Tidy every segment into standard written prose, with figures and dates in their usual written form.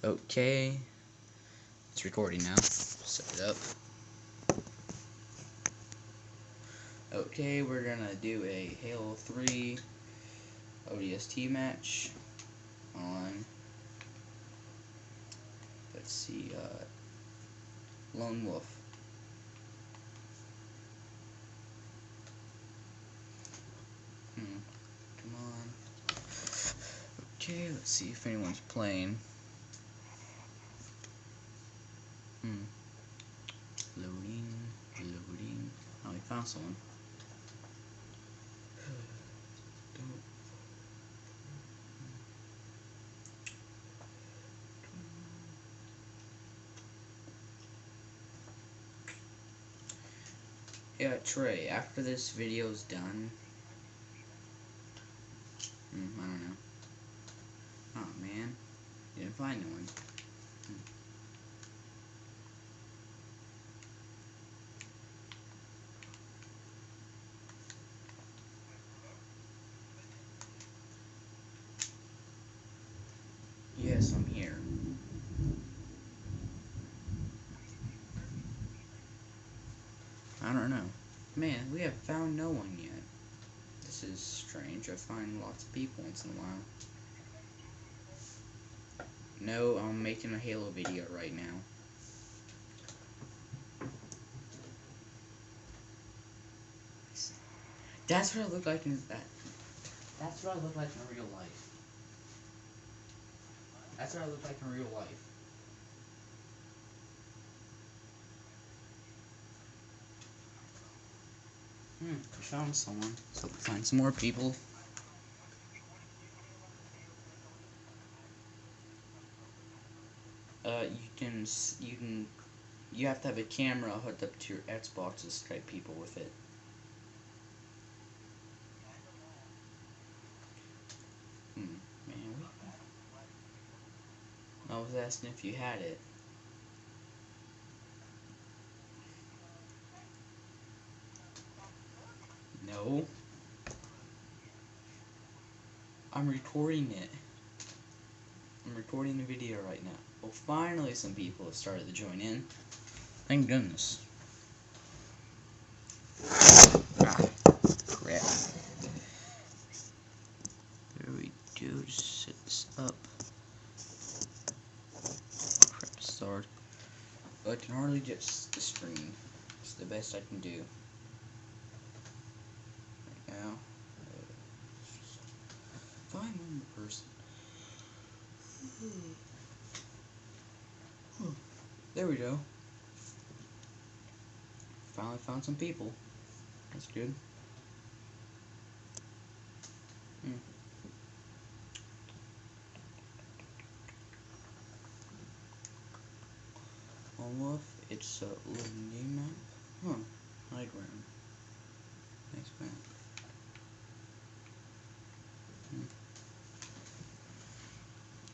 Okay, it's recording now. Set it up. Okay, we're gonna do a Halo 3 ODST match on, let's see, Lone Wolf. Come on. Okay, let's see if anyone's playing. Loading. Oh, we found someone. Yeah, Trey, after this video's done, I don't know. Oh man, didn't find anyone. Yes, I'm here. I don't know. Man, we have found no one yet. This is strange. I find lots of people once in a while. No, I'm making a Halo video right now. That's what I look like in that. That's what I look like in real life. That's what I look like in real life. We found someone. So we'll find some more people. You have to have a camera hooked up to your Xbox to Skype people with it. Man, I was asking if you had it. No. I'm recording it. I'm recording the video right now. Well, finally some people have started to join in. Thank goodness. Ah, crap. There we go. Just set this up. Crap, start. But I can hardly get the screen. It's the best I can do. Right now. Find one more person. There we go. Finally found some people. That's good. Olaf, it's a little game map. High ground. Nice map.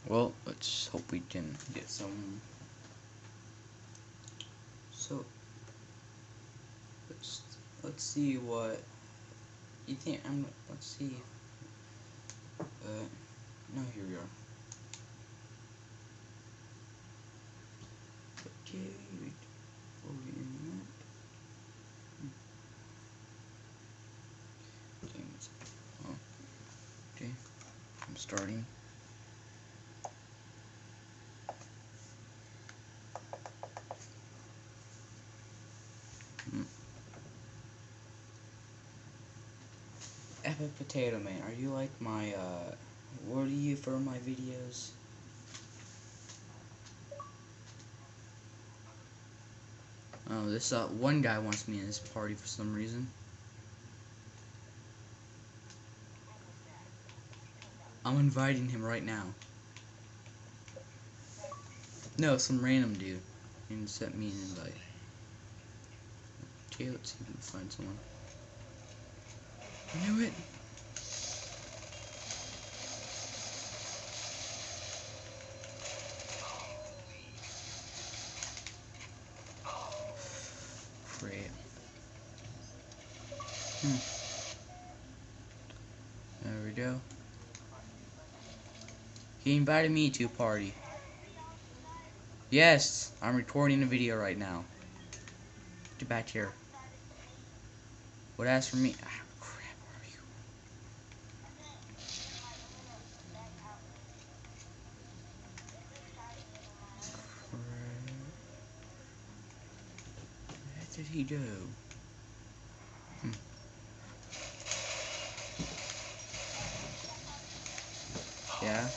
Well, let's hope we can get some. So, let's see what you think. Let's see. No, here we are. Okay, okay, I'm starting. Epic Potato Man, are you like my, what are you for my videos? Oh, this, one guy wants me in his party for some reason. I'm inviting him right now. No, some random dude. And sent me an invite. Okay, let's see if we can find someone. I knew it! Great. There we go. He invited me to a party. Yes, I'm recording a video right now. Get back here. What asked for me? Ah, crap, where are you? Where did he go? Yeah?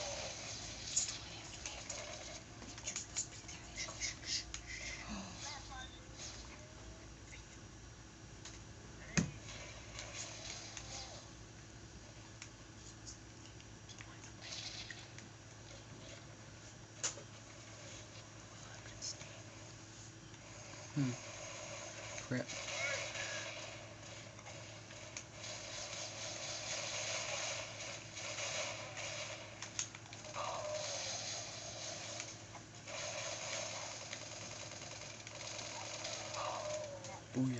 Crap. Oh yeah.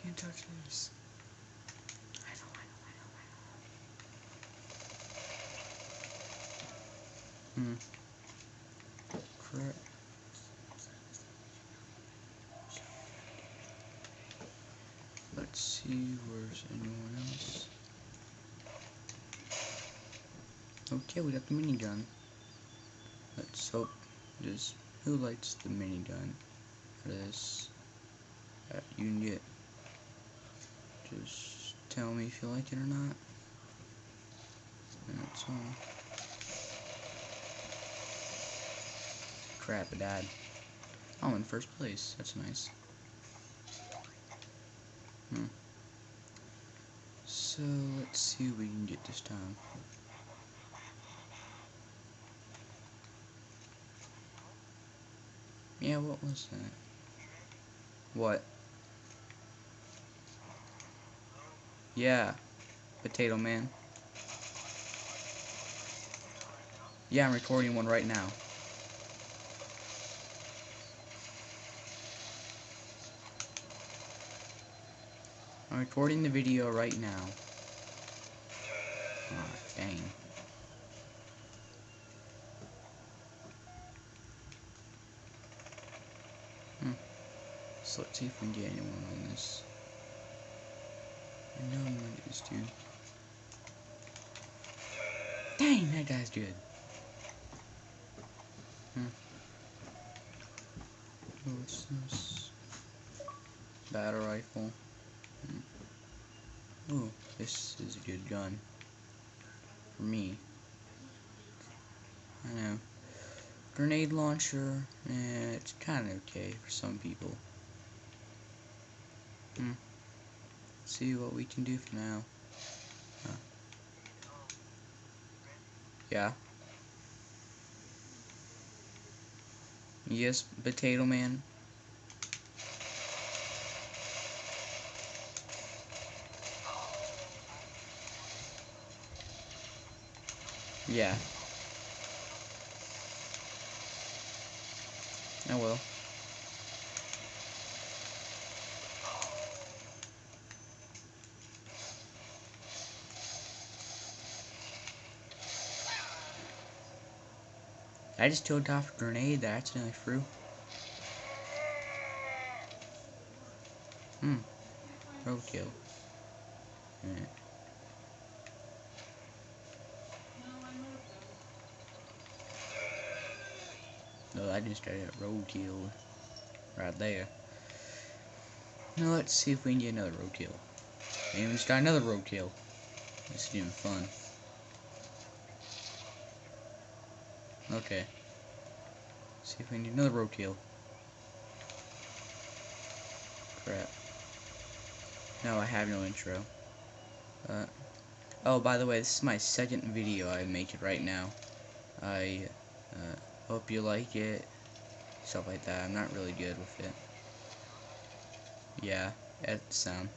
Can't touch this. I know. Crap. Let's see, where's anyone else? Okay, we got the minigun. Let's hope this. Who likes the minigun? This. You can get. Just tell me if you like it or not. And that's all. Crap, I died. Oh, in first place. That's nice. So, let's see what we can get this time. Yeah, what was that? What? Yeah. Potato Man. Yeah, I'm recording one right now. I'm recording the video right now. Ah, dang. So let's see if we can get anyone on this. I know I'm gonna get this dude. Dang, that guy's good. What's this? Battle rifle. Ooh, this is a good gun. For me. I know. Grenade launcher, it's kind of okay for some people. See what we can do for now. Yeah. Yes, Potato Man. Yeah. I will. I just killed off a grenade that I accidentally threw. Roadkill. Yeah. No, I just got a roadkill right there. Now let's see if we can get another roadkill. And we just got another roadkill. This is even fun. Okay. See if we can get another roadkill. Crap. No, I have no intro. Oh, by the way, this is my second video I'm making right now. I hope you like it. Stuff like that. I'm not really good with it. Yeah, edit the sound.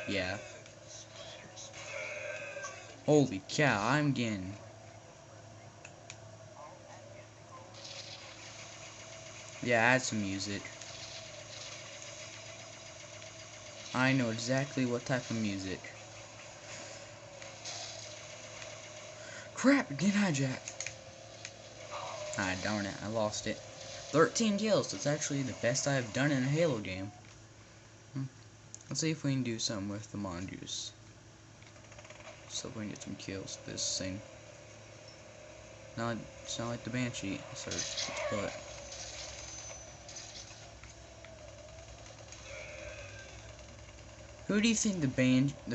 Yeah. Holy cow, I'm getting... Yeah, add some music. I know exactly what type of music. Crap, get hijacked. Ah, darn it, I lost it. 13 kills, that's actually the best I've done in a Halo game. Let's see if we can do something with the Mongoose. So we can get some kills with this thing. It's not like the Banshee. But who do you think the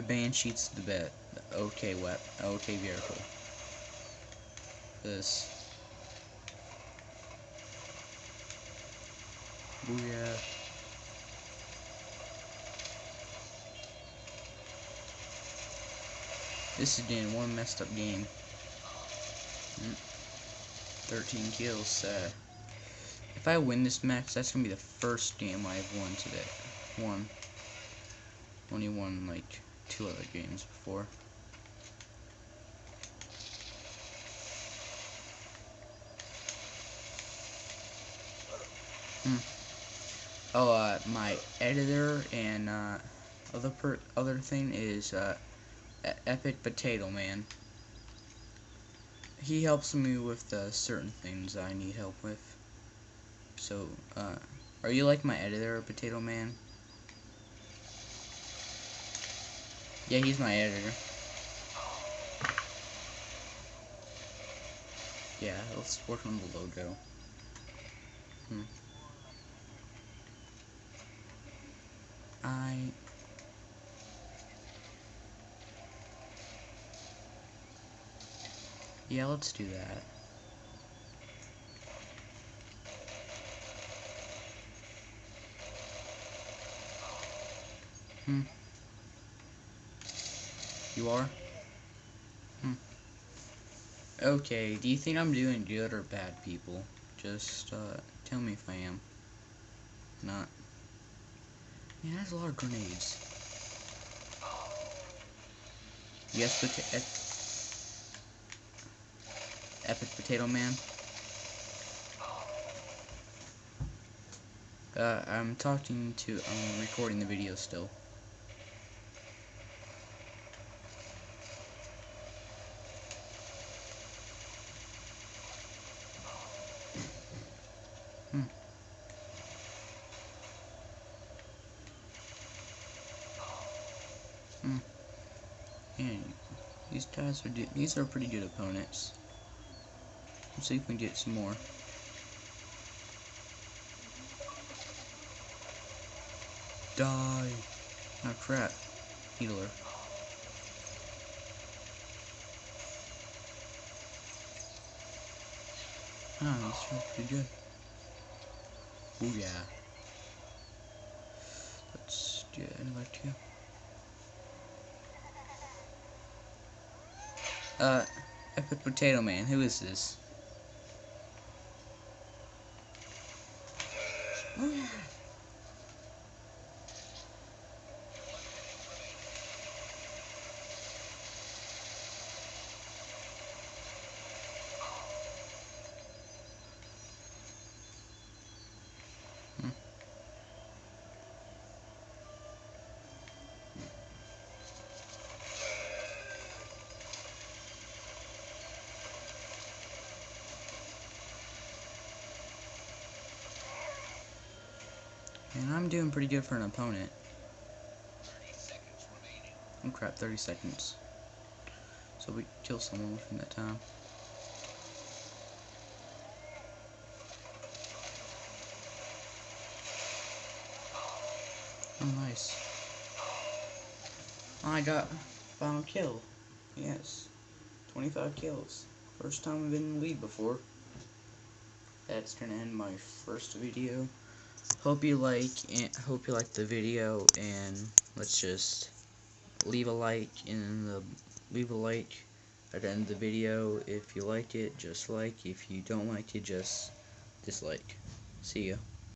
Banshee's the best? Okay, okay, vehicle. This. Booyah. This is getting one messed up game. 13 kills. If I win this match, that's gonna be the first game I've won today. Only won like 2 other games before. Oh, my editor and other thing is Epic Potato Man. He helps me with certain things I need help with. So, are you like my editor, Potato Man? Yeah, he's my editor. Yeah, let's work on the logo. Yeah, let's do that. You are? Okay, do you think I'm doing good or bad, people? Just, tell me if I am. Not. Man, that's a lot of grenades. Yes, Epic Potato Man. I'm recording the video still. And these are pretty good opponents. Let's see if we can get some more. Die! Oh crap. Healer. Ah, this feels pretty good. Booyah. Let's do another 2. Epic Potato Man, who is this? Booyah. And I'm doing pretty good for an opponent. Oh crap, 30 seconds. So we kill someone within that time. Oh, nice. I got final kill. Yes. 25 kills. First time I've been in the lead before. That's gonna end my first video. Hope you like the video, and let's just leave a like at the end of the video. If you liked it, just like. If you don't like it, just dislike. See ya.